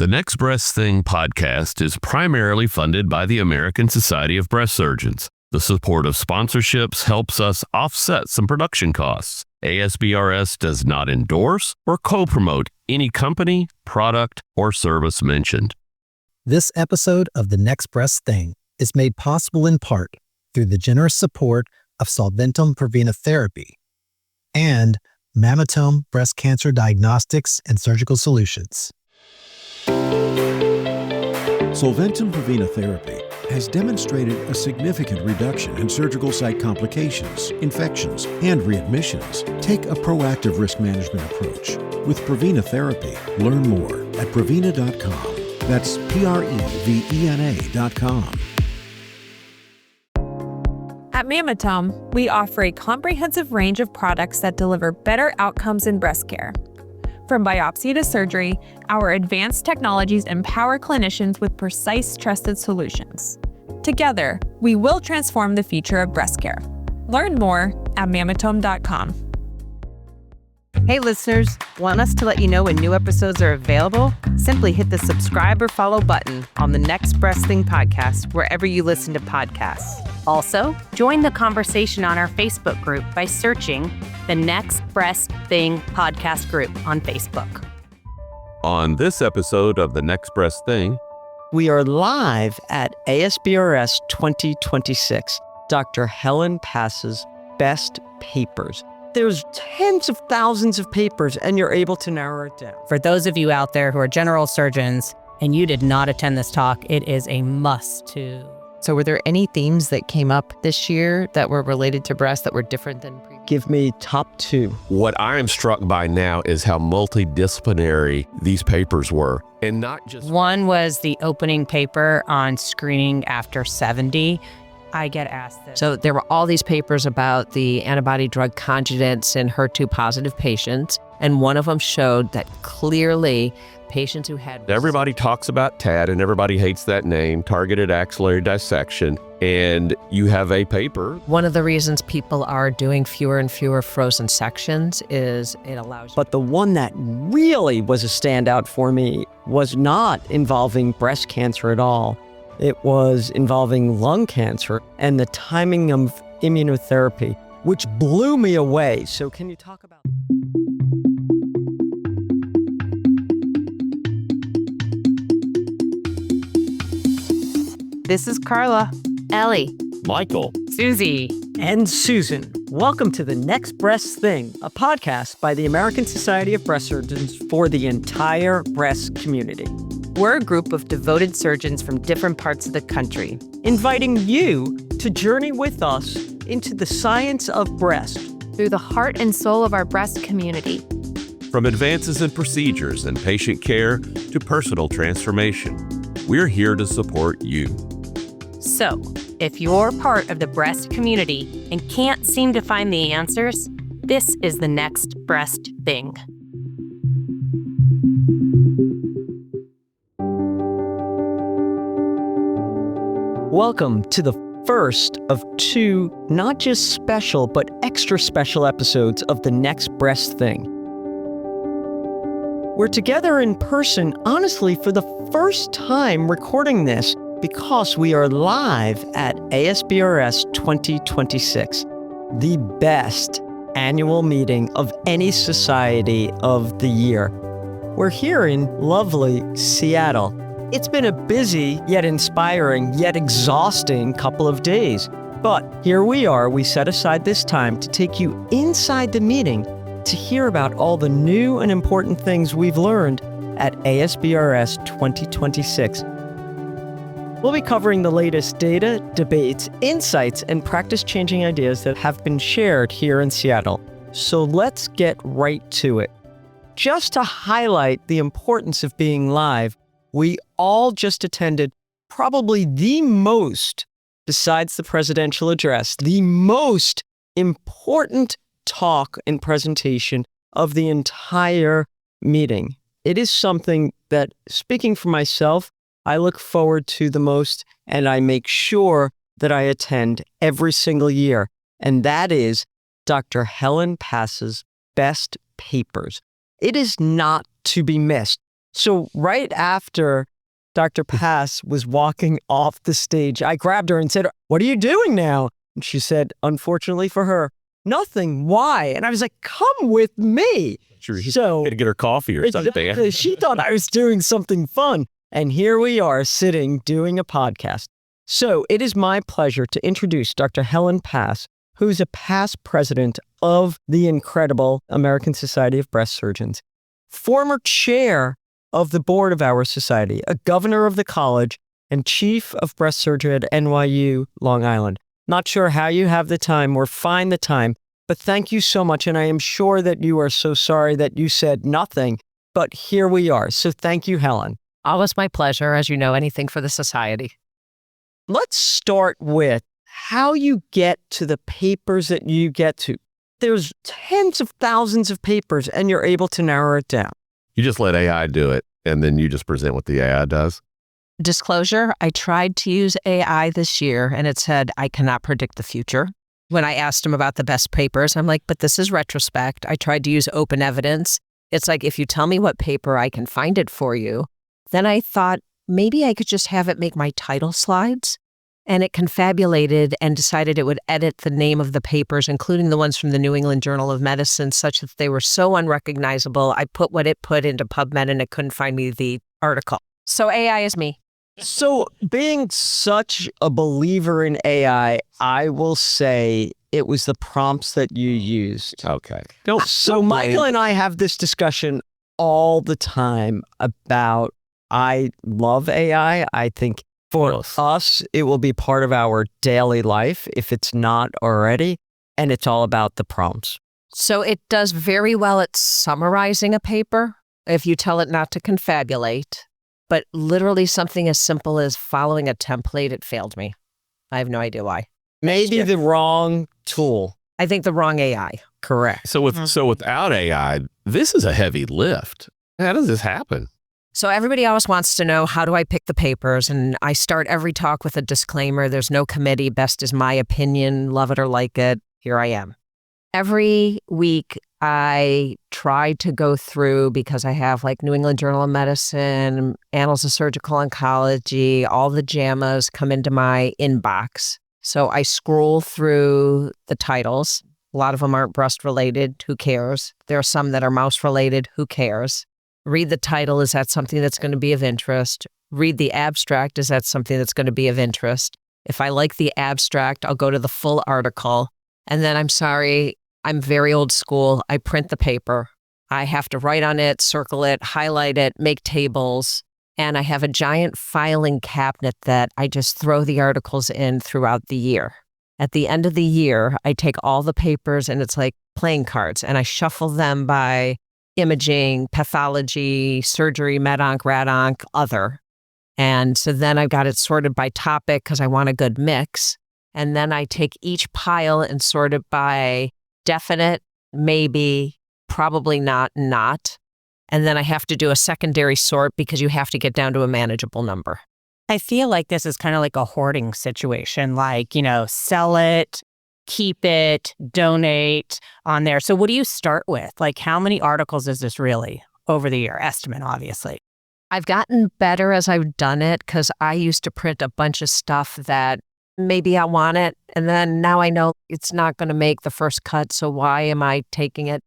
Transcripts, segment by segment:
The Next Breast Thing podcast is primarily funded by the American Society of Breast Surgeons. The support of sponsorships helps us offset some production costs. ASBrS does not endorse or co-promote any company, product, or service mentioned. This episode of The Next Breast Thing is made possible in part through the generous support of Solventum Prevena Therapy and Mammotome Breast Cancer Diagnostics and Surgical Solutions. Solventum Prevena Therapy has demonstrated a significant reduction in surgical site complications, infections, and readmissions. Take a proactive risk management approach. With Prevena Therapy, learn more at Prevena.com. That's Prevena.com. At Mammotome, we offer a comprehensive range of products that deliver better outcomes in breast care. From biopsy to surgery, our advanced technologies empower clinicians with precise, trusted solutions. Together, we will transform the future of breast care. Learn more at mammotome.com. Hey listeners, want us to let you know when new episodes are available? Simply hit the subscribe or follow button on the Next Breast Thing podcast wherever you listen to podcasts. Also, join the conversation on our Facebook group by searching the Next Breast Thing podcast group on Facebook. On this episode of The Next Breast Thing, we are live at ASBrS 2026, Dr. Helen Pass's Best Papers. There's tens of thousands of papers, and you're able to narrow it down. For those of you out there who are general surgeons and you did not attend this talk, it is a must to. So were there any themes that came up this year that were related to breast that were different than previous? Give me top two. What I am struck by now is how multidisciplinary these papers were. And not just... One was the opening paper on screening after 70. I get asked this. So there were all these papers about the antibody drug conjugates in HER2-positive patients, and one of them showed that clearly patients who had... Everybody talks about TAD, and everybody hates that name, targeted axillary dissection, and you have a paper. One of the reasons people are doing fewer and fewer frozen sections is it allows... But the one that really was a standout for me was not involving breast cancer at all. It was involving lung cancer and the timing of immunotherapy, which blew me away. So can you talk about... This is Carla, Ellie, Michael, Susie, and Susan. Welcome to The Next Breast Thing, a podcast by the American Society of Breast Surgeons for the entire breast community. We're a group of devoted surgeons from different parts of the country, inviting you to journey with us into the science of breast through the heart and soul of our breast community. from advances in procedures and patient care to personal transformation, we're here to support you. So, if you're part of the breast community and can't seem to find the answers, this is the next breast thing. Welcome to the first of two, not just special, but extra special episodes of The Next Breast Thing. We're together in person, honestly, for the first time recording this because we are live at ASBrS 2026, the best annual meeting of any society of the year. We're here in lovely Seattle. It's been a busy, yet inspiring, yet exhausting couple of days. But here we are, we set aside this time to take you inside the meeting to hear about all the new and important things we've learned at ASBrS 2026. We'll be covering the latest data, debates, insights, and practice-changing ideas that have been shared here in Seattle. So let's get right to it. Just to highlight the importance of being live, we all just attended probably the most, besides the presidential address, the most important talk and presentation of the entire meeting. It is something that, speaking for myself, I look forward to the most, and I make sure that I attend every single year, and that is Dr. Helen Pass's Best Papers. It is not to be missed. So right after Dr. Pass was walking off the stage, I grabbed her and said, "What are you doing now?" And she said, unfortunately for her, "Nothing. Why?" And I was like, "Come with me." Sure, So to get her coffee or something. exactly, she thought I was doing something fun. And here we are sitting doing a podcast. So it is my pleasure to introduce Dr. Helen Pass, who's a past president of the incredible American Society of Breast Surgeons, former chair of the board of our society, a governor of the college, and chief of breast surgery at NYU, Long Island. Not sure how you have the time or find the time, but thank you so much. And I am sure that you are so sorry that you said nothing, but here we are. So thank you, Helen. Always my pleasure. As you know, anything for the society. Let's start with how you get to the papers that you get to. There's tens of thousands of papers and you're able to narrow it down. You just let AI do it, and then you just present what the AI does. Disclosure, I tried to use AI this year and it said, I cannot predict the future. When I asked him about the best papers, I'm like, but this is retrospect. I tried to use open evidence. It's like, if you tell me what paper, I can find it for you. Then I thought maybe I could just have it make my title slides. And it confabulated and decided it would edit the name of the papers, including the ones from the New England Journal of Medicine, such that they were so unrecognizable. I put what it put into PubMed and it couldn't find me the article. So AI is me. So being such a believer in AI, I will say it was the prompts that you used. Okay. So Michael and I have this discussion all the time about, I love AI. I think for us, it will be part of our daily life if it's not already. And it's all about the prompts. So it does very well at summarizing a paper if you tell it not to confabulate. But literally something as simple as following a template, it failed me. I have no idea why. Maybe the wrong tool. I think the wrong AI. Correct. So without AI, this is a heavy lift. How does this happen? So everybody always wants to know, how do I pick the papers? And I start every talk with a disclaimer. There's no committee. Best is my opinion. Love it or like it. Here I am. Every week, I try to go through, because I have like New England Journal of Medicine, Annals of Surgical Oncology, all the JAMAs come into my inbox. So I scroll through the titles. A lot of them aren't breast related. Who cares? There are some that are mouse related. Who cares? Read the title. Is that something that's going to be of interest? Read the abstract. Is that something that's going to be of interest? If I like the abstract, I'll go to the full article. And then, I'm sorry, I'm very old school. I print the paper. I have to write on it, circle it, highlight it, make tables. And I have a giant filing cabinet that I just throw the articles in throughout the year. At the end of the year, I take all the papers and it's like playing cards, and I shuffle them by imaging, pathology, surgery, med-onc, rad-onc, other. And so then I've got it sorted by topic because I want a good mix. And then I take each pile and sort it by definite, maybe, probably not. And then I have to do a secondary sort because you have to get down to a manageable number. I feel like this is kind of like a hoarding situation, like, sell it, keep it, donate on there. So what do you start with? Like, how many articles is this really over the year? Estimate, obviously. I've gotten better as I've done it because I used to print a bunch of stuff that maybe I want it. And then now I know it's not going to make the first cut. So why am I taking it?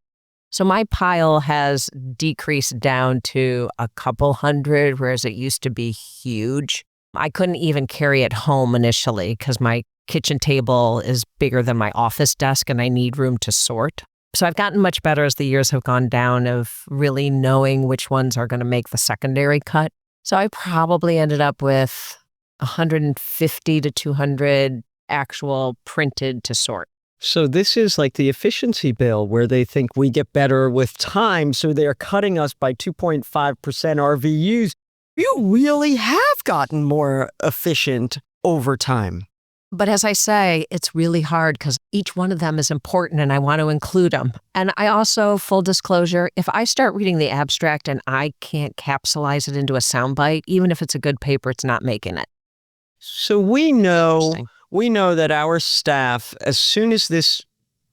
So my pile has decreased down to a couple hundred, whereas it used to be huge. I couldn't even carry it home initially because my kitchen table is bigger than my office desk and I need room to sort. So I've gotten much better as the years have gone down of really knowing which ones are going to make the secondary cut. So I probably ended up with 150 to 200 actual printed to sort. So this is like the efficiency bill where they think we get better with time. So they're cutting us by 2.5% RVUs. You really have gotten more efficient over time. But as I say, it's really hard because each one of them is important and I want to include them. And I also, full disclosure, if I start reading the abstract and I can't capsulize it into a soundbite, even if it's a good paper, it's not making it. So we know that our staff, as soon as this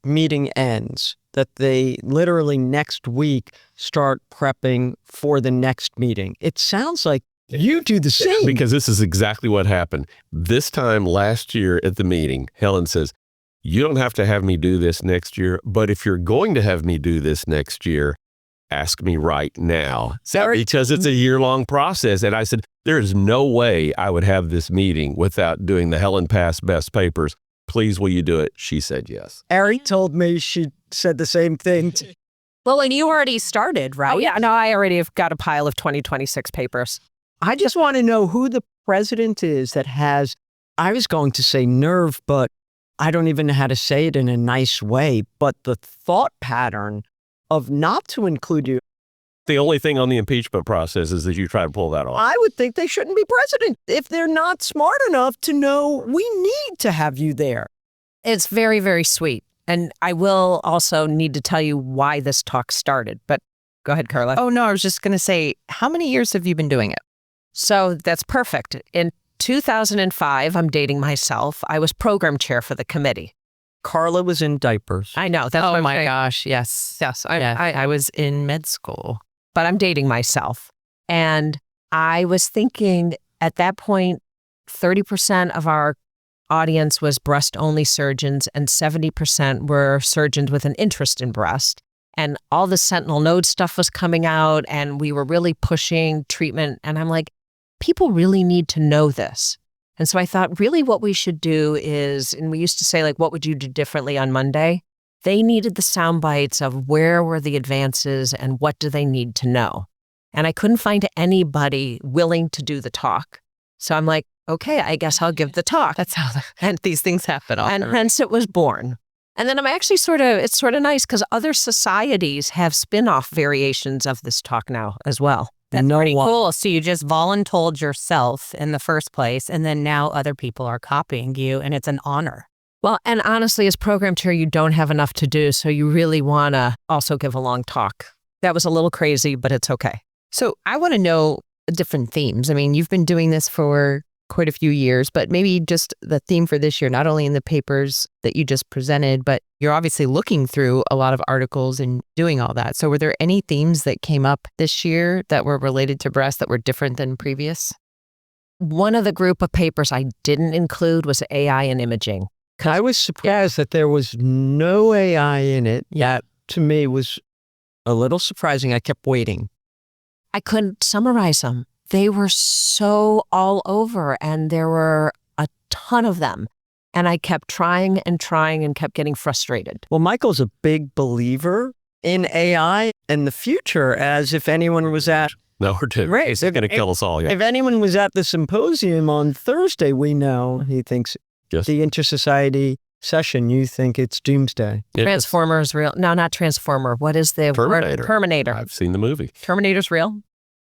meeting ends, that they literally next week start prepping for the next meeting. It sounds like you do the same. Because this is exactly what happened. This time last year at the meeting, Helen says, you don't have to have me do this next year, but if you're going to have me do this next year, ask me right now. Because it's a year-long process. And I said, there is no way I would have this meeting without doing the Helen Pass best papers. Please, will you do it? She said yes. Ari told me she said the same thing. Well, and you already started, right? Oh, yeah. No, I already have got a pile of 2026 papers. I just want to know who the president is that has, I was going to say nerve, but I don't even know how to say it in a nice way, but the thought pattern of not to include you. The only thing on the impeachment process is that you try to pull that off. I would think they shouldn't be president if they're not smart enough to know we need to have you there. It's very, very sweet. And I will also need to tell you why this talk started. But go ahead, Carla. Oh, no, I was just going to say, how many years have you been doing it? So that's perfect. In 2005, I'm dating myself. I was program chair for the committee. Carla was in diapers. I know. That's Oh, what my I'm gosh. Yes. Yes. I was in med school. But I'm dating myself. And I was thinking at that point, 30% of our audience was breast-only surgeons and 70% were surgeons with an interest in breast. And all the sentinel node stuff was coming out and we were really pushing treatment. And I'm like, people really need to know this. And so I thought really what we should do is, and we used to say like, what would you do differently on Monday? They needed the sound bites of where were the advances and what do they need to know. And I couldn't find anybody willing to do the talk. So I'm like, okay, I guess I'll give the talk. That's how these things happen. And hence it was born. And then I'm actually it's sort of nice because other societies have spin-off variations of this talk now as well. That's pretty cool. So you just voluntold yourself in the first place, and then now other people are copying you, and it's an honor. Well, and honestly, as program chair, you don't have enough to do, so you really want to also give a long talk. That was a little crazy, but it's okay. So I want to know different themes. I mean, you've been doing this for quite a few years, but maybe just the theme for this year, not only in the papers that you just presented, but you're obviously looking through a lot of articles and doing all that. So were there any themes that came up this year that were related to breast that were different than previous? One of the group of papers I didn't include was AI and imaging. I was surprised that there was no AI in it. That, to me, was a little surprising. I kept waiting. I couldn't summarize them. They were so all over, and there were a ton of them. And I kept trying and kept getting frustrated. Well, Michael's a big believer in AI and the future, as if anyone was at... No, we're too. Right. They're going to kill us all. Yeah. If anyone was at the symposium on Thursday, we know he thinks the Inter-Society session, you think it's doomsday. Transformer is real. No, not Transformer. What is the Terminator? Terminator. I've seen the movie. Terminator's real.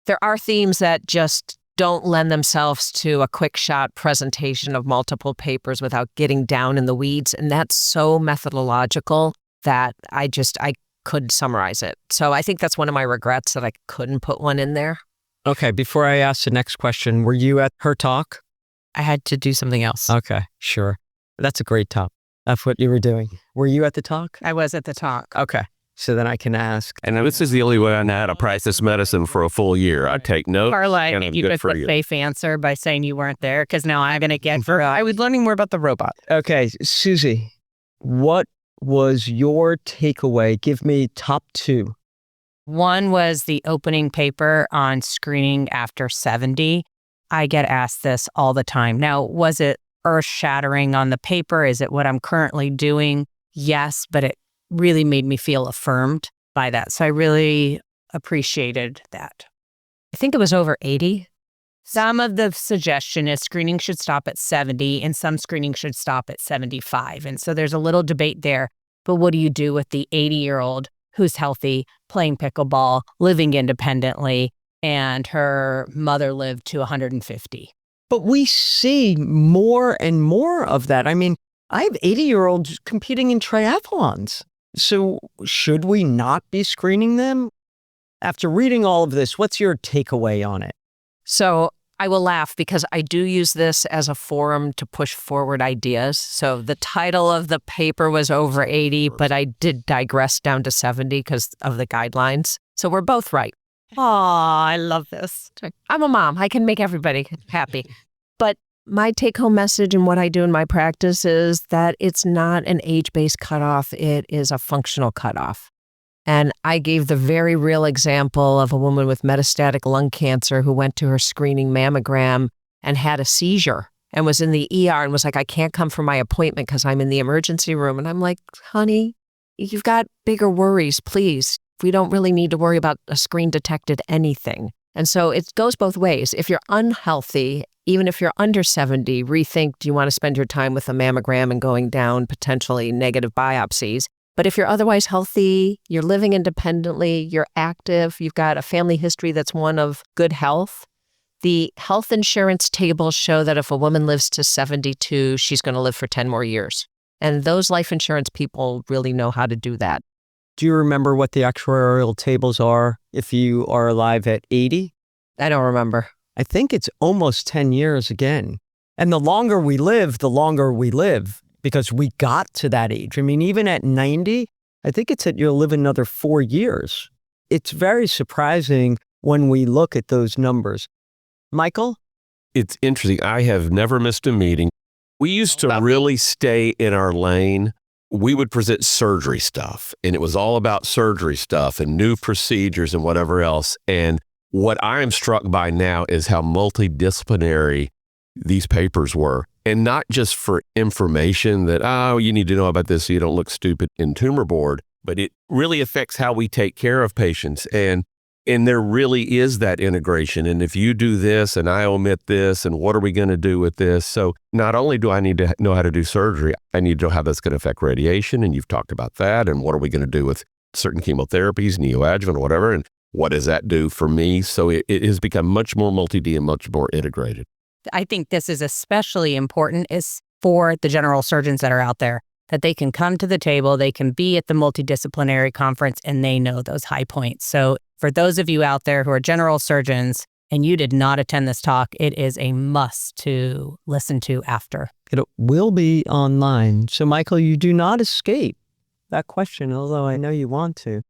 There are themes that just don't lend themselves to a quick shot presentation of multiple papers without getting down in the weeds. And that's so methodological that I couldn't summarize it. So I think that's one of my regrets that I couldn't put one in there. Okay, before I ask the next question, were you at her talk? I had to do something else. Okay, sure. That's a great talk. That's what you were doing. Were you at the talk? I was at the talk. Okay. So then I can ask. And this is the only way I know how to practice medicine for a full year. I take notes. Carla, you took the safe answer by saying you weren't there, because now I'm going to get I was learning more about the robot. Okay, Susie, what was your takeaway? Give me top two. One was the opening paper on screening after 70. I get asked this all the time. Now, was it earth-shattering on the paper? Is it what I'm currently doing? Yes, but it really made me feel affirmed by that. So I really appreciated that. I think it was over 80. Some of the suggestion is screening should stop at 70 and some screening should stop at 75. And so there's a little debate there. But what do you do with the 80-year-old who's healthy, playing pickleball, living independently, and her mother lived to 150? But we see more and more of that. I mean, I have 80-year-olds competing in triathlons. So should we not be screening them? After reading all of this, what's your takeaway on it? So I will laugh because I do use this as a forum to push forward ideas. So the title of the paper was over 80, but I did digress down to 70 because of the guidelines. So we're both right. Oh, I love this. I'm a mom. I can make everybody happy. But my take-home message and what I do in my practice is that it's not an age-based cutoff. It is a functional cutoff. And I gave the very real example of a woman with metastatic lung cancer who went to her screening mammogram and had a seizure and was in the ER and was like, I can't come for my appointment because I'm in the emergency room. And I'm like, honey, you've got bigger worries, please. We don't really need to worry about a screen-detected anything. And so it goes both ways. If you're unhealthy, even if you're under 70, rethink, do you want to spend your time with a mammogram and going down potentially negative biopsies? But if you're otherwise healthy, you're living independently, you're active, you've got a family history that's one of good health, the health insurance tables show that if a woman lives to 72, she's going to live for 10 more years. And those life insurance people really know how to do that. Do you remember what the actuarial tables are if you are alive at 80? I don't remember. I think it's almost 10 years again. And the longer we live, because we got to that age. I mean, even at 90, I think it's that you'll live another 4 years. It's very surprising when we look at those numbers. Michael? It's interesting. I have never missed a meeting. We used to really stay in our lane. We would present surgery stuff, and it was all about surgery stuff and new procedures and whatever else. And what I am struck by now is how multidisciplinary these papers were. And not just for information that, oh, you need to know about this so you don't look stupid in tumor board, but it really affects how we take care of patients. And there really is that integration. And if you do this and I omit this, and what are we going to do with this? So not only do I need to know how to do surgery, I need to know how that's going to affect radiation. And you've talked about that. And what are we going to do with certain chemotherapies, neoadjuvant, whatever. And what does that do for me? So it has become much more multi-D and much more integrated. I think this is especially important is for the general surgeons that are out there, that they can come to the table, they can be at the multidisciplinary conference, and they know those high points. So for those of you out there who are general surgeons and you did not attend this talk, it is a must to listen to after. It will be online. So Michael, you do not escape that question, although I know you want to.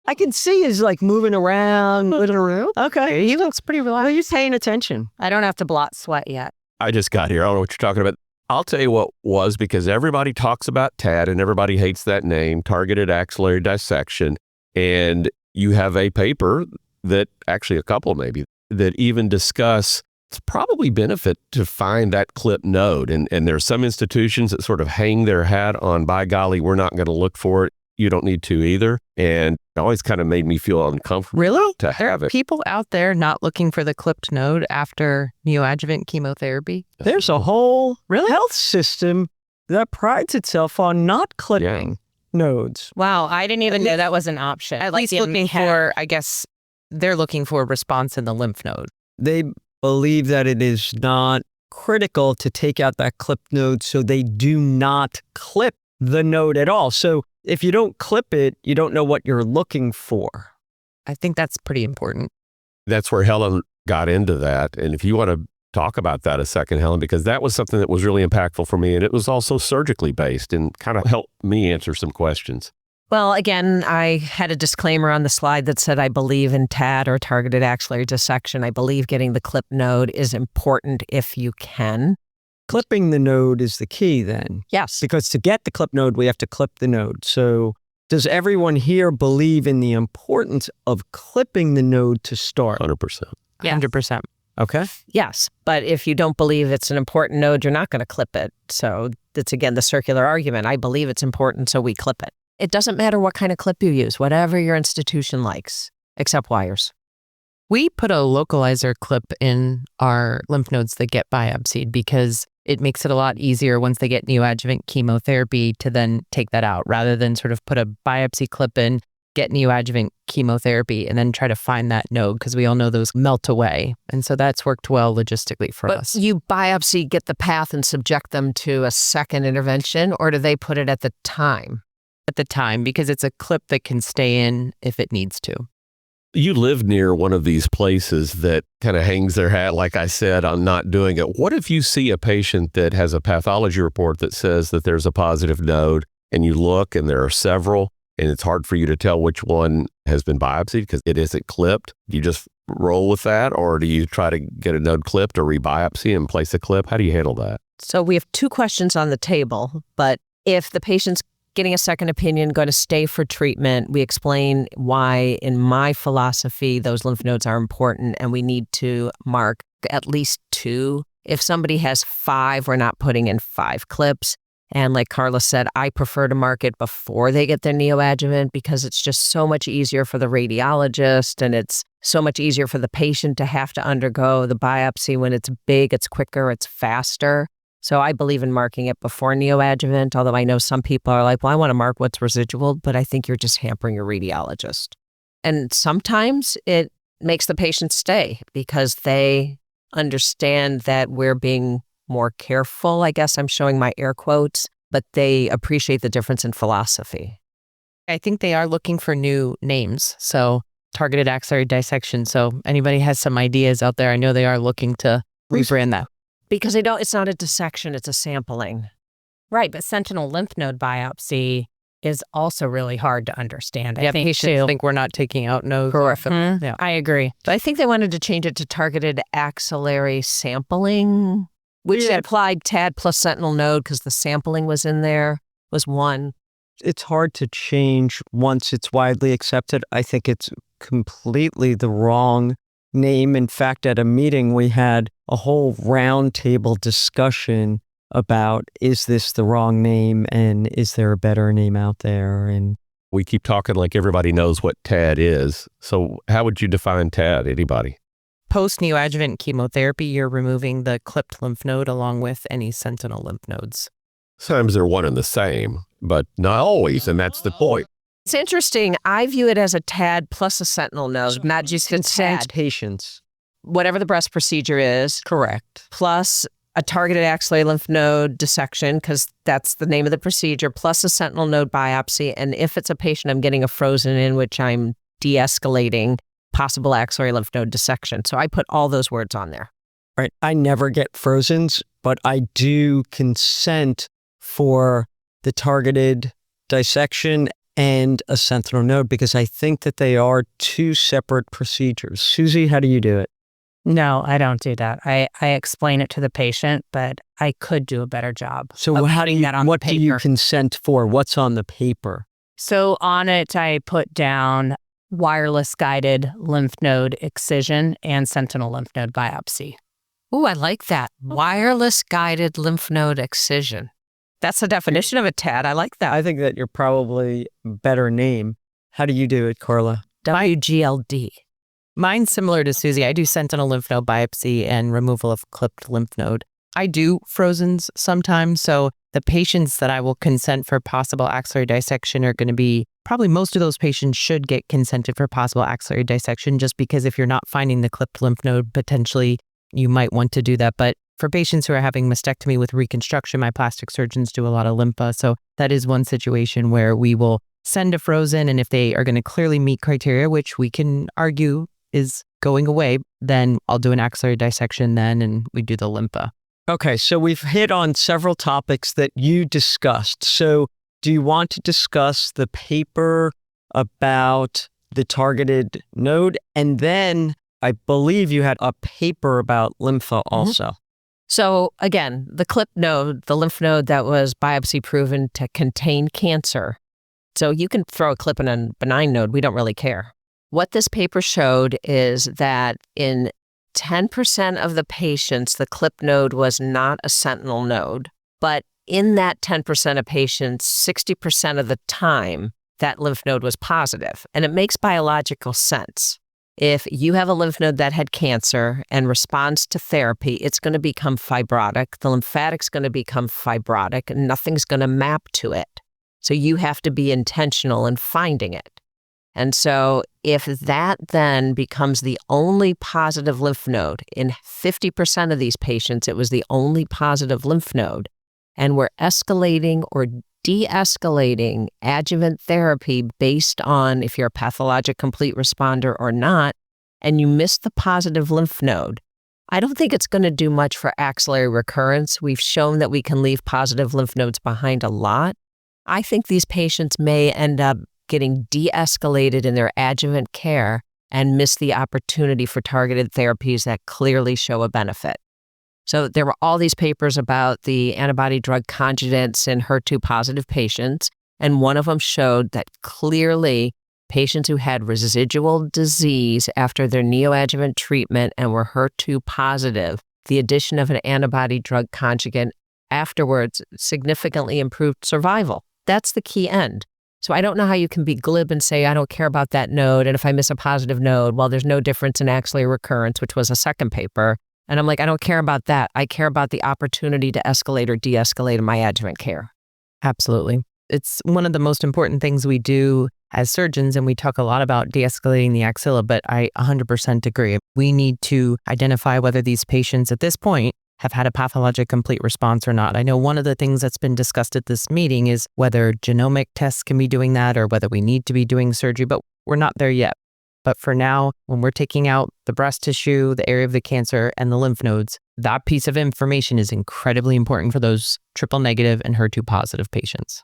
I can see he's like moving around. Okay. He looks pretty relaxed. Well, you're paying attention. I don't have to blot sweat yet. I just got here. I don't know what you're talking about. I'll tell you what was, because everybody talks about TAD and everybody hates that name, targeted axillary dissection. And you have a paper that, actually a couple maybe, that even discuss it's probably benefit to find that clip node. And there are some institutions that sort of hang their hat on, by golly, we're not going to look for it. You don't need to either. And it always kind of made me feel uncomfortable to have it. People out there not looking for the clipped node after neoadjuvant chemotherapy? There's a whole health system that prides itself on not clipping nodes. Wow, I didn't even know that was an option. At least looking for, I guess, they're looking for a response in the lymph node. They believe that it is not critical to take out that clipped node, so they do not clip the node at all. So if you don't clip it, you don't know what you're looking for. I think that's pretty important. That's where Helen got into that. And if you want to talk about that a second, Helen, because that was something that was really impactful for me. And it was also surgically based and kind of helped me answer some questions. Well, again, I had a disclaimer on the slide that said I believe in TAD, or targeted axillary dissection. I believe getting the clip node is important if you can. Clipping the node is the key then. Yes. Because to get the clip node, we have to clip the node. So does everyone here believe in the importance of clipping the node to start? 100%. Yes. 100%. Okay. Yes. But if you don't believe it's an important node, you're not going to clip it. So that's, again, the circular argument. I believe it's important, so we clip it. It doesn't matter what kind of clip you use, whatever your institution likes, except wires. We put a localizer clip in our lymph nodes that get biopsied because it makes it a lot easier once they get neoadjuvant chemotherapy to then take that out, rather than sort of put a biopsy clip in, get neoadjuvant chemotherapy, and then try to find that node, because we all know those melt away. And so that's worked well logistically for us. But you biopsy, get the path, and subject them to a second intervention, or do they put it at the time? At the time, because it's a clip that can stay in if it needs to. You live near one of these places that kind of hangs their hat, like I said, on not doing it. What if you see a patient that has a pathology report that says that there's a positive node, and you look and there are several, and it's hard for you to tell which one has been biopsied because it isn't clipped? Do you just roll with that, or do you try to get a node clipped or rebiopsy and place a clip? How do you handle that? So we have two questions on the table, but if the patient's getting a second opinion, going to stay for treatment, we explain why, in my philosophy, those lymph nodes are important and we need to mark at least 2. If somebody has 5, we're not putting in 5 clips. And like Carla said, I prefer to mark it before they get their neoadjuvant because it's just so much easier for the radiologist and it's so much easier for the patient to have to undergo the biopsy. When it's big, it's quicker, it's faster. So I believe in marking it before neoadjuvant, although I know some people are like, well, I want to mark what's residual, but I think you're just hampering your radiologist. And sometimes it makes the patient stay because they understand that we're being more careful. I guess I'm showing my air quotes, but they appreciate the difference in philosophy. I think they are looking for new names. So targeted axillary dissection. So anybody has some ideas out there, I know they are looking to rebrand that. Because they don't, it's not a dissection, it's a sampling. Right, but sentinel lymph node biopsy is also really hard to understand. Yeah, I think patients too. think we're not taking out nodes. Correct. Yeah. I agree. But I think they wanted to change it to targeted axillary sampling, which applied TAD plus sentinel node because the sampling was in there, was one. It's hard to change once it's widely accepted. I think it's completely the wrong name. In fact, at a meeting, we had a whole roundtable discussion about, is this the wrong name and is there a better name out there? And We keep talking like everybody knows what TAD is. So how would you define TAD? Anybody? Post-neoadjuvant chemotherapy, you're removing the clipped lymph node along with any sentinel lymph nodes. Sometimes they're one and the same, but not always, and that's the point. It's interesting. I view it as a TAD plus a sentinel node, not just a TAD. patients. Whatever the breast procedure is, Correct. plus a targeted axillary lymph node dissection, because that's the name of the procedure, plus a sentinel node biopsy. And if it's a patient I'm getting a frozen in, which I'm de-escalating, possible axillary lymph node dissection. So I put all those words on there. Right. I never get frozens, but I do consent for the targeted dissection and a sentinel node because I think that they are 2 separate procedures. Susie, how do you do it? No, I don't do that. I explain it to the patient, but I could do a better job. So of how do putting you, that on what the do you paper. consent for? What's on the paper? So on it, I put down wireless guided lymph node excision and sentinel lymph node biopsy. Ooh, I like that. Wireless guided lymph node excision. That's the definition of a TAD. I like that. I think that you're probably a better name. How do you do it, Carla? WGLD. Mine's similar to Susie. I do sentinel lymph node biopsy and removal of clipped lymph node. I do frozens sometimes, so the patients that I will consent for possible axillary dissection are going to be, probably most of those patients should get consented for possible axillary dissection just because if you're not finding the clipped lymph node, potentially you might want to do that. But for patients who are having mastectomy with reconstruction, my plastic surgeons do a lot of lympha. So that is one situation where we will send a frozen, and if they are going to clearly meet criteria, which we can argue is going away, then I'll do an axillary dissection then, and we do the lympha. Okay, so we've hit on several topics that you discussed. So do you want to discuss the paper about the targeted node? And then I believe you had a paper about lympha also. So again, the clip node, the lymph node that was biopsy proven to contain cancer. So you can throw a clip in a benign node. We don't really care. What this paper showed is that in 10% of the patients, the clip node was not a sentinel node. But in that 10% of patients, 60% of the time, that lymph node was positive. And it makes biological sense. If you have a lymph node that had cancer and responds to therapy, it's going to become fibrotic. The lymphatic's going to become fibrotic and nothing's going to map to it. So you have to be intentional in finding it. And so if that then becomes the only positive lymph node, in 50% of these patients, it was the only positive lymph node, and we're escalating or de-escalating adjuvant therapy based on if you're a pathologic complete responder or not, and you miss the positive lymph node, I don't think it's going to do much for axillary recurrence. We've shown that we can leave positive lymph nodes behind a lot. I think these patients may end up getting de-escalated in their adjuvant care and miss the opportunity for targeted therapies that clearly show a benefit. So there were all these papers about the antibody drug conjugates in HER2-positive patients, and one of them showed that clearly patients who had residual disease after their neoadjuvant treatment and were HER2 positive, the addition of an antibody drug conjugate afterwards significantly improved survival. That's the key end. So I don't know how you can be glib and say, I don't care about that node, and if I miss a positive node, well, there's no difference in axillary recurrence, which was a second paper. And I'm like, I don't care about that. I care about the opportunity to escalate or de-escalate in my adjuvant care. Absolutely. It's one of the most important things we do as surgeons, and we talk a lot about de-escalating the axilla, but I 100% agree. We need to identify whether these patients at this point have had a pathologic complete response or not. I know one of the things that's been discussed at this meeting is whether genomic tests can be doing that or whether we need to be doing surgery, but we're not there yet. But for now, when we're taking out the breast tissue, the area of the cancer, and the lymph nodes, that piece of information is incredibly important for those triple negative and HER2 positive patients.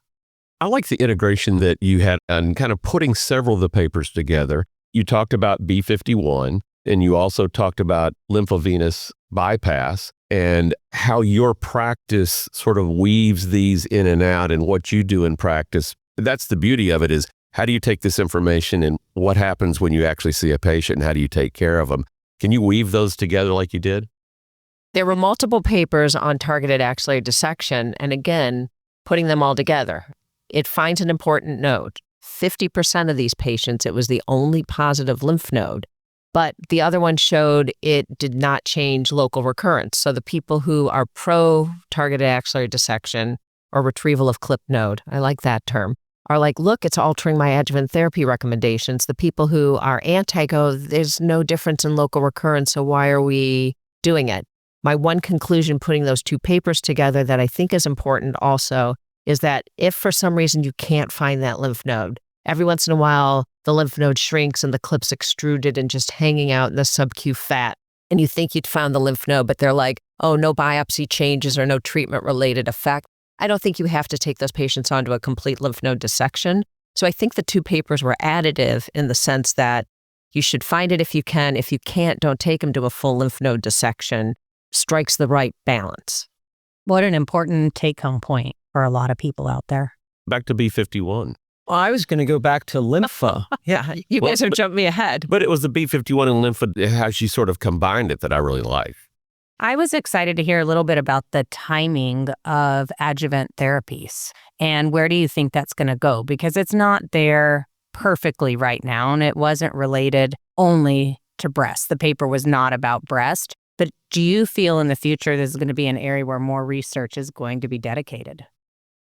I like the integration that you had and kind of putting several of the papers together. You talked about B51, and you also talked about lymphovenous bypass and how your practice sort of weaves these in and out and what you do in practice. That's the beauty of it, is how do you take this information and what happens when you actually see a patient and how do you take care of them? Can you weave those together like you did? There were multiple papers on targeted axillary dissection, and again, putting them all together. It finds an important node. 50% of these patients, it was the only positive lymph node, but the other one showed it did not change local recurrence. So the people who are pro-targeted axillary dissection or retrieval of clip node, I like that term, are like, look, it's altering my adjuvant therapy recommendations. The people who are anti go, there's no difference in local recurrence, so why are we doing it? My one conclusion putting those two papers together that I think is important also is that if for some reason you can't find that lymph node, every once in a while the lymph node shrinks and the clip's extruded and just hanging out in the sub-Q fat, and you think you'd found the lymph node, but they're like, oh, no biopsy changes or no treatment-related effect. I don't think you have to take those patients onto a complete lymph node dissection. So I think the two papers were additive in the sense that you should find it if you can. If you can't, don't take them to a full lymph node dissection. Strikes the right balance. What an important take-home point for a lot of people out there. Back to B51. Well, I was going to go back to lympha. Yeah, you guys have jumped me ahead. But it was the B51 and lympha, how she sort of combined it, that I really like. I was excited to hear a little bit about the timing of adjuvant therapies and where do you think that's going to go? Because it's not there perfectly right now, and it wasn't related only to breast. The paper was not about breast. But do you feel in the future this is going to be an area where more research is going to be dedicated?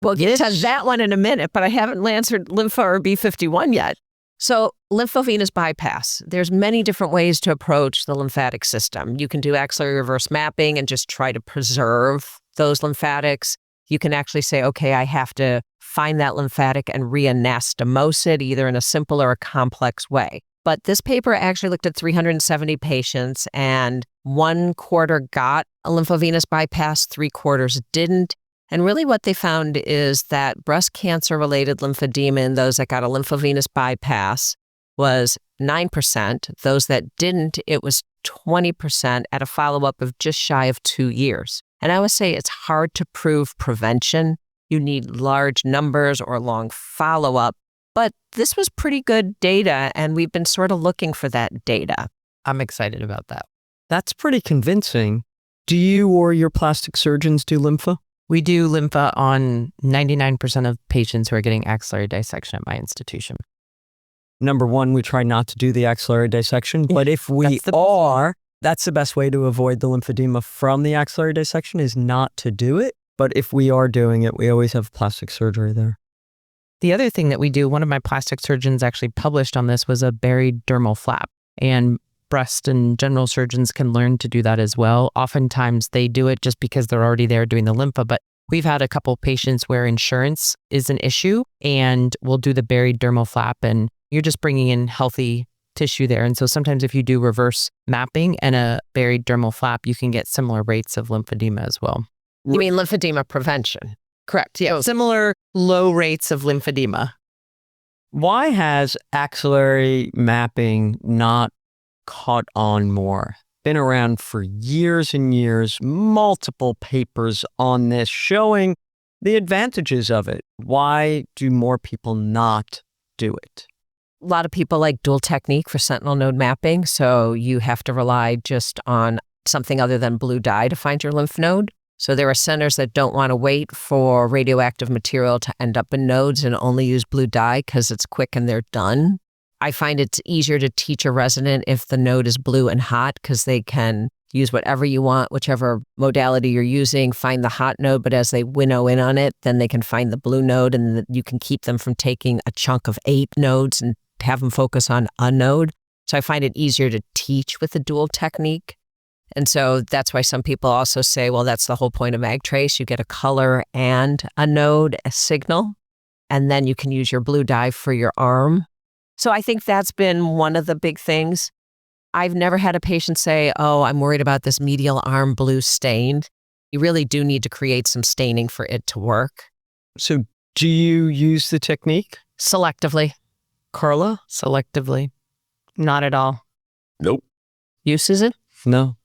We'll get to that one in a minute, but I haven't answered lympha or B51 yet. So lymphovenous bypass, there's many different ways to approach the lymphatic system. You can do axillary reverse mapping and just try to preserve those lymphatics. You can actually say, okay, I have to find that lymphatic and reanastomose it either in a simple or a complex way. But this paper actually looked at 370 patients, and 1/4 got a lymphovenous bypass, 3/4 didn't. And really what they found is that breast cancer-related lymphedema in those that got a lymphovenous bypass was 9%. Those that didn't, it was 20% at a follow-up of just shy of 2 years. And I would say it's hard to prove prevention. You need large numbers or long follow-up. But this was pretty good data, and we've been sort of looking for that data. I'm excited about that. That's pretty convincing. Do you or your plastic surgeons do lympha? We do lympha on 99% of patients who are getting axillary dissection at my institution. Number one, we try not to do the axillary dissection, but if we that's the best way to avoid the lymphedema from the axillary dissection is not to do it. But if we are doing it, we always have plastic surgery there. The other thing that we do, one of my plastic surgeons actually published on this, was a buried dermal flap. And breast and general surgeons can learn to do that as well. Oftentimes they do it just because they're already there doing the lympha, but We've had a couple patients where insurance is an issue, and we'll do the buried dermal flap, and you're just bringing in healthy tissue there. And so sometimes if you do reverse mapping and a buried dermal flap, you can get similar rates of lymphedema as well. You mean lymphedema prevention? Correct. Yeah. Similar low rates of lymphedema. Why has axillary mapping not caught on more? Been around for years and years, multiple papers on this showing the advantages of it. Why do more people not do it? A lot of people like dual technique for sentinel node mapping, so you have to rely just on something other than blue dye to find your lymph node. So there are centers that don't want to wait for radioactive material to end up in nodes and only use blue dye because it's quick and they're done. I find it's easier to teach a resident if the node is blue and hot because they can use whatever you want, whichever modality you're using, find the hot node, but as they winnow in on it, then they can find the blue node, and you can keep them from taking a chunk of 8 nodes and have them focus on a node. So I find it easier to teach with the dual technique. And so that's why some people also say, well, that's the whole point of MagTrace. You get a color and a node, a signal, and then you can use your blue dye for your arm. So I think that's been one of the big things. I've never had a patient say, oh, I'm worried about this medial arm blue stained. You really do need to create some staining for it to work. So do you use the technique? Selectively. Carla? Selectively. Not at all. Nope. Uses it? No.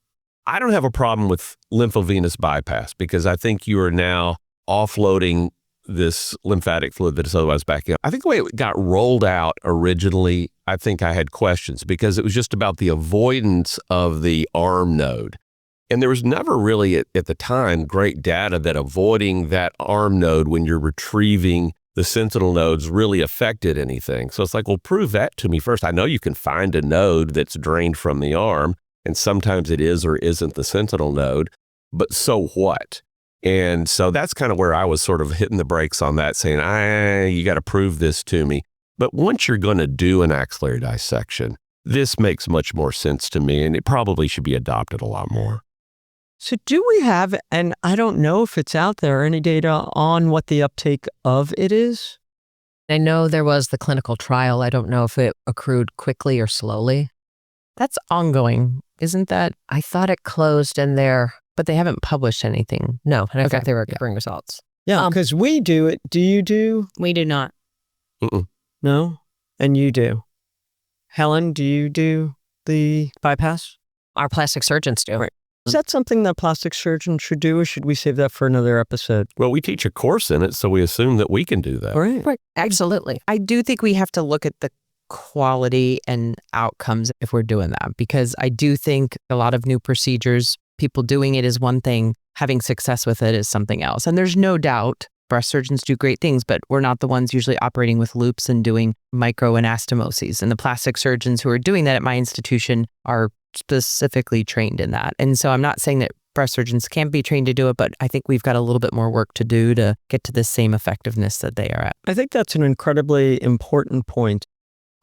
I don't have a problem with lymphovenous bypass because I think you are now offloading this lymphatic fluid that is otherwise backing up. I think the way it got rolled out originally, I think I had questions because it was just about the avoidance of the arm node. And there was never really at the time great data that avoiding that arm node when you're retrieving the sentinel nodes really affected anything. So it's like, well, prove that to me first. I know you can find a node that's drained from the arm, and sometimes it is or isn't the sentinel node, but so what? And so that's kind of where I was sort of hitting the brakes on that, saying, you got to prove this to me. But once you're going to do an axillary dissection, this makes much more sense to me, and it probably should be adopted a lot more. So do we have, and I don't know if it's out there, any data on what the uptake of it is? I know there was the clinical trial. I don't know if it accrued quickly or slowly. That's ongoing, isn't that? I thought it closed in there. But they haven't published anything. No, and I Okay. thought they were accruing results. Yeah, because we do it. Do you do? We do not. No? And you do. Helen, do you do the bypass? Our plastic surgeons do. Right. Is that something that plastic surgeons should do, or should we save that for another episode? Well, we teach a course in it, so we assume that we can do that. All right. Right. Absolutely. I do think we have to look at the quality and outcomes if we're doing that, because I do think a lot of new procedures, people doing it is one thing, having success with it is something else. And there's no doubt breast surgeons do great things, but we're not the ones usually operating with loops and doing microanastomoses. And the plastic surgeons who are doing that at my institution are specifically trained in that. And so I'm not saying that breast surgeons can't be trained to do it, but I think we've got a little bit more work to do to get to the same effectiveness that they are at. I think that's an incredibly important point.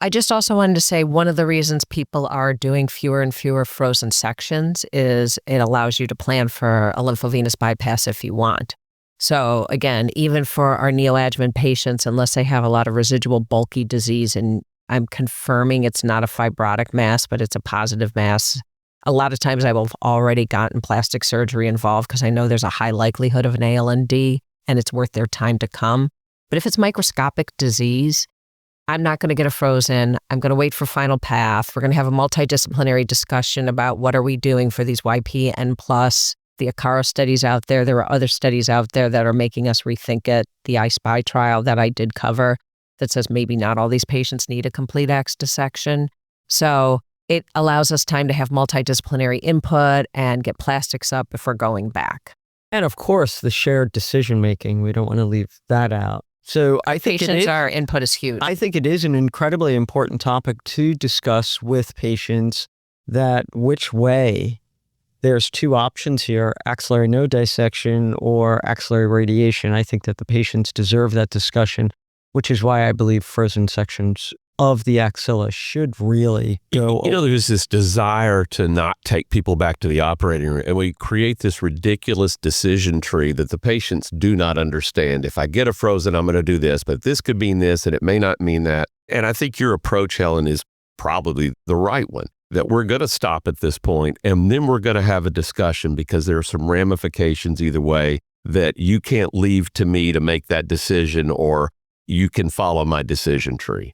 I just also wanted to say one of the reasons people are doing fewer and fewer frozen sections is it allows you to plan for a lymphovenous bypass if you want. So again, even for our neoadjuvant patients, unless they have a lot of residual bulky disease, and I'm confirming it's not a fibrotic mass, but it's a positive mass, a lot of times I will have already gotten plastic surgery involved because I know there's a high likelihood of an ALND and it's worth their time to come. But if it's microscopic disease, I'm not going to get a frozen. I'm going to wait for final path. We're going to have a multidisciplinary discussion about what are we doing for these YPN+. The ACARA studies out there. There are other studies out there that are making us rethink it. The iSpy trial that I did cover that says maybe not all these patients need a complete axe dissection. So it allows us time to have multidisciplinary input and get plastics up if we're going back. And of course, the shared decision-making. We don't want to leave that out. So I think Our input is huge. I think it is an incredibly important topic to discuss with patients, that which way there's 2 options here, axillary node dissection or axillary radiation. I think that the patients deserve that discussion, which is why I believe frozen sections of the axilla should really go. There's this desire to not take people back to the operating room, and we create this ridiculous decision tree that the patients do not understand. If I get a frozen, I'm going to do this, but this could mean this, and it may not mean that. And I think your approach, Helen, is probably the right one, that we're going to stop at this point, and then we're going to have a discussion because there are some ramifications either way that you can't leave to me to make that decision, or you can follow my decision tree.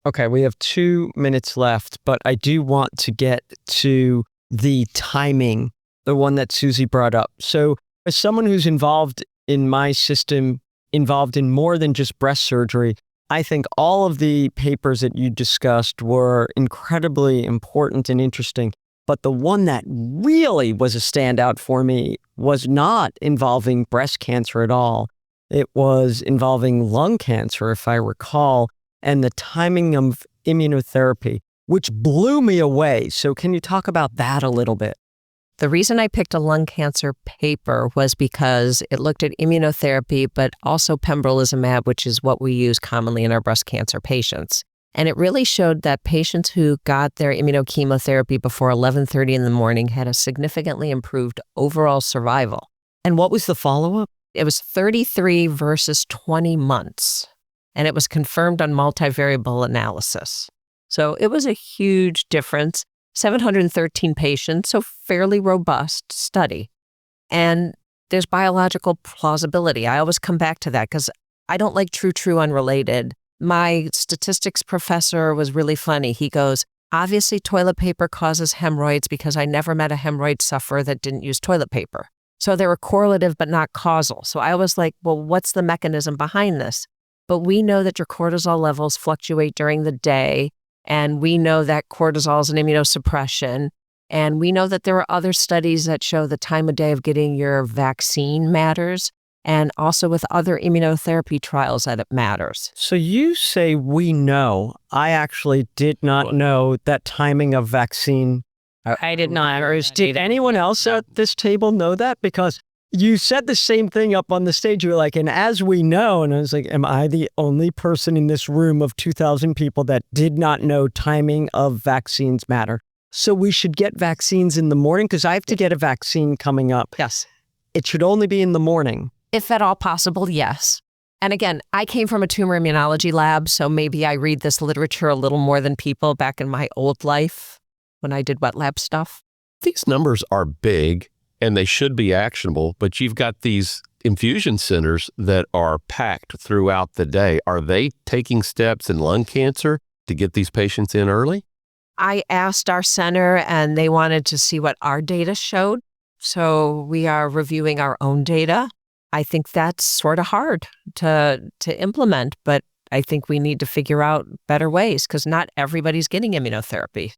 Okay, we have 2 minutes left, but I do want to get to the timing, the one that Susie brought up. So as someone who's involved in my system, involved in more than just breast surgery, I think all of the papers that you discussed were incredibly important and interesting. But the one that really was a standout for me was not involving breast cancer at all. It was involving lung cancer, if I recall, and the timing of immunotherapy, which blew me away. So can you talk about that a little bit? The reason I picked a lung cancer paper was because it looked at immunotherapy, but also pembrolizumab, which is what we use commonly in our breast cancer patients. And it really showed that patients who got their immunochemotherapy before 11:30 in the morning had a significantly improved overall survival. And what was the follow-up? It was 33 versus 20 months. And it was confirmed on multivariable analysis. So it was a huge difference. 713 patients, so fairly robust study. And there's biological plausibility. I always come back to that because I don't like true unrelated. My statistics professor was really funny. He goes, obviously toilet paper causes hemorrhoids because I never met a hemorrhoid sufferer that didn't use toilet paper. So they were correlative but not causal. So I was like, well, what's the mechanism behind this? But we know that your cortisol levels fluctuate during the day, and we know that cortisol is an immunosuppression, and we know that there are other studies that show the time of day of getting your vaccine matters, and also with other immunotherapy trials that it matters. So you say we know. I actually did not know that timing of vaccine. I did not. Did anyone else at this table know that? Because you said the same thing up on the stage. You were like, and as we know, and I was like, am I the only person in this room of 2,000 people that did not know timing of vaccines matter? So we should get vaccines in the morning? Because I have to get a vaccine coming up. Yes. It should only be in the morning. If at all possible, yes. And again, I came from a tumor immunology lab, so maybe I read this literature a little more than people back in my old life when I did wet lab stuff. These numbers are big and they should be actionable, but you've got these infusion centers that are packed throughout the day. Are they taking steps in lung cancer to get these patients in early? I asked our center and they wanted to see what our data showed. So we are reviewing our own data. I think that's sort of hard to implement, but I think we need to figure out better ways because not everybody's getting immunotherapy.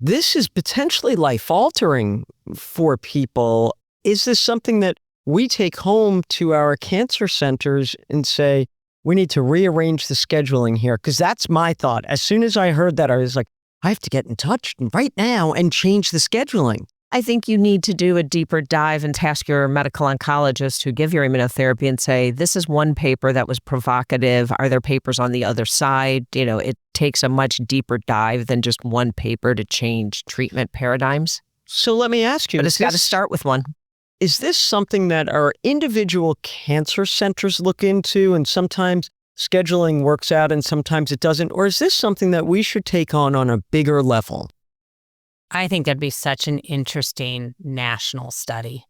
This is potentially life-altering for people. Is this something that we take home to our cancer centers and say, we need to rearrange the scheduling here? Because that's my thought. As soon as I heard that, I was like, I have to get in touch right now and change the scheduling. I think you need to do a deeper dive and task your medical oncologist who give your immunotherapy and say, this is one paper that was provocative. Are there papers on the other side? It takes a much deeper dive than just one paper to change treatment paradigms. So let me ask you. But it's got to start with one. Is this something that our individual cancer centers look into and sometimes scheduling works out and sometimes it doesn't? Or is this something that we should take on a bigger level? I think that'd be such an interesting national study.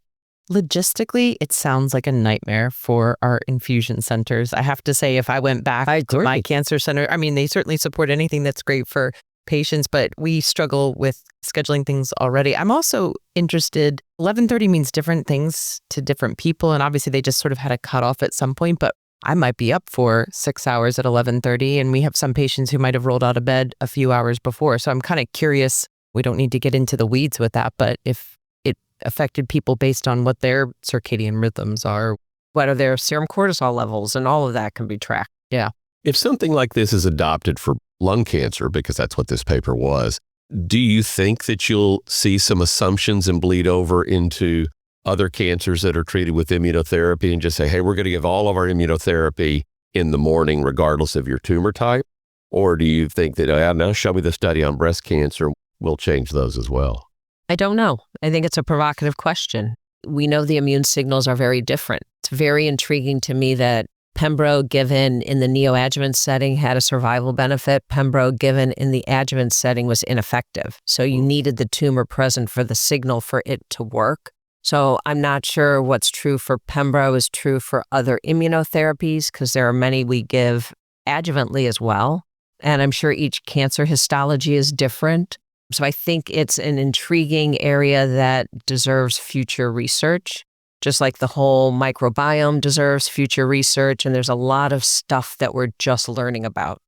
Logistically, it sounds like a nightmare for our infusion centers. I have to say, if I went back to my cancer center, I mean, they certainly support anything that's great for patients, but we struggle with scheduling things already. I'm also interested, 11:30 means different things to different people, and obviously they just sort of had a cutoff at some point, but I might be up for 6 hours at 11:30, and we have some patients who might have rolled out of bed a few hours before. So I'm kind of curious. We don't need to get into the weeds with that, but if it affected people based on what their circadian rhythms are. What are their serum cortisol levels, and all of that can be tracked. Yeah. If something like this is adopted for lung cancer, because that's what this paper was, do you think that you'll see some assumptions and bleed over into other cancers that are treated with immunotherapy and just say, hey, we're going to give all of our immunotherapy in the morning regardless of your tumor type? Or do you think that, now show me the study on breast cancer, we'll change those as well? I don't know. I think it's a provocative question. We know the immune signals are very different. It's very intriguing to me that Pembro given in the neoadjuvant setting had a survival benefit. Pembro given in the adjuvant setting was ineffective. So you needed the tumor present for the signal for it to work. So I'm not sure what's true for Pembro is true for other immunotherapies, because there are many we give adjuvantly as well. And I'm sure each cancer histology is different. So I think it's an intriguing area that deserves future research, just like the whole microbiome deserves future research. And there's a lot of stuff that we're just learning about.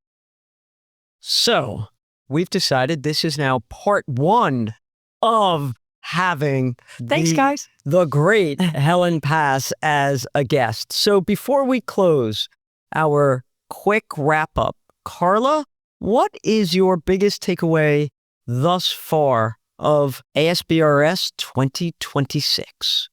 So we've decided this is now part 1 of having Thanks, guys. the great Helen Pass as a guest. So before we close our quick wrap up, Carla, what is your biggest takeaway thus far of ASBrS 2026?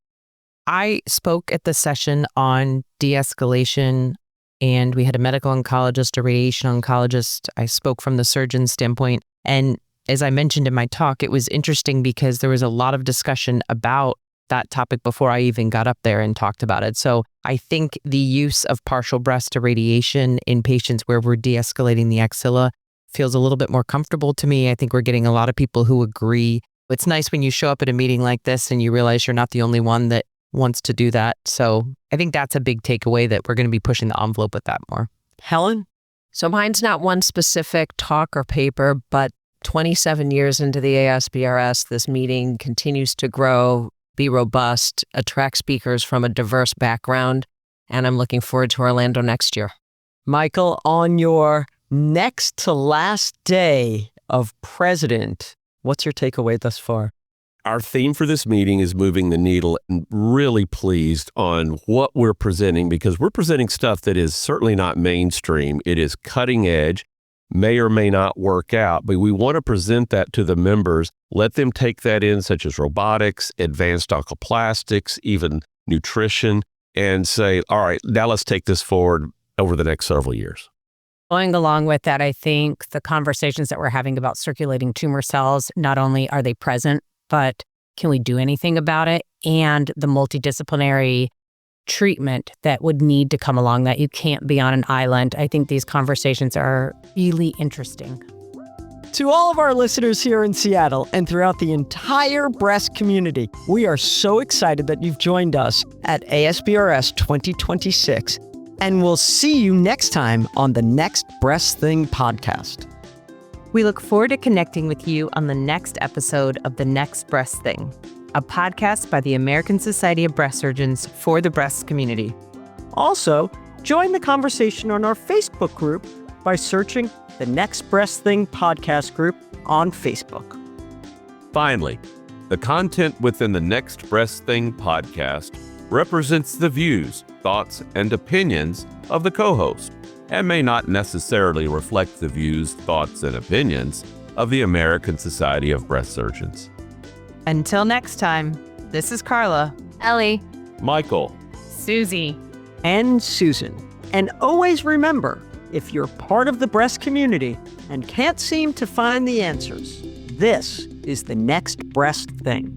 I spoke at the session on de-escalation, and we had a medical oncologist, a radiation oncologist. I spoke from the surgeon standpoint. And as I mentioned in my talk, it was interesting because there was a lot of discussion about that topic before I even got up there and talked about it. So I think the use of partial breast irradiation in patients where we're de-escalating the axilla feels a little bit more comfortable to me. I think we're getting a lot of people who agree. It's nice when you show up at a meeting like this and you realize you're not the only one that wants to do that. So I think that's a big takeaway, that we're going to be pushing the envelope with that more. Helen? So mine's not one specific talk or paper, but 27 years into the ASBrS, this meeting continues to grow, be robust, attract speakers from a diverse background, and I'm looking forward to Orlando next year. Michael, on your next to last day of president, what's your takeaway thus far? Our theme for this meeting is moving the needle, and really pleased on what we're presenting, because we're presenting stuff that is certainly not mainstream. It is cutting edge, may or may not work out, but we want to present that to the members, let them take that in, such as robotics, advanced oncoplastics, even nutrition, and say, all right, now let's take this forward over the next several years. Going along with that, I think the conversations that we're having about circulating tumor cells, not only are they present, but can we do anything about it? And the multidisciplinary treatment that would need to come along, that you can't be on an island. I think these conversations are really interesting. To all of our listeners here in Seattle and throughout the entire breast community, we are so excited that you've joined us at ASBrS 2026, and we'll see you next time on the Next Breast Thing podcast. We look forward to connecting with you on the next episode of The Next Breast Thing, a podcast by the American Society of Breast Surgeons for the breast community. Also, join the conversation on our Facebook group by searching the Next Breast Thing podcast group on Facebook. Finally, the content within the Next Breast Thing podcast represents the views, thoughts, and opinions of the co-host, and may not necessarily reflect the views, thoughts, and opinions of the American Society of Breast Surgeons. Until next time, this is Carla, Ellie, Michael, Susie. And Susan. And always remember, if you're part of the breast community and can't seem to find the answers, this is the Next Breast Thing.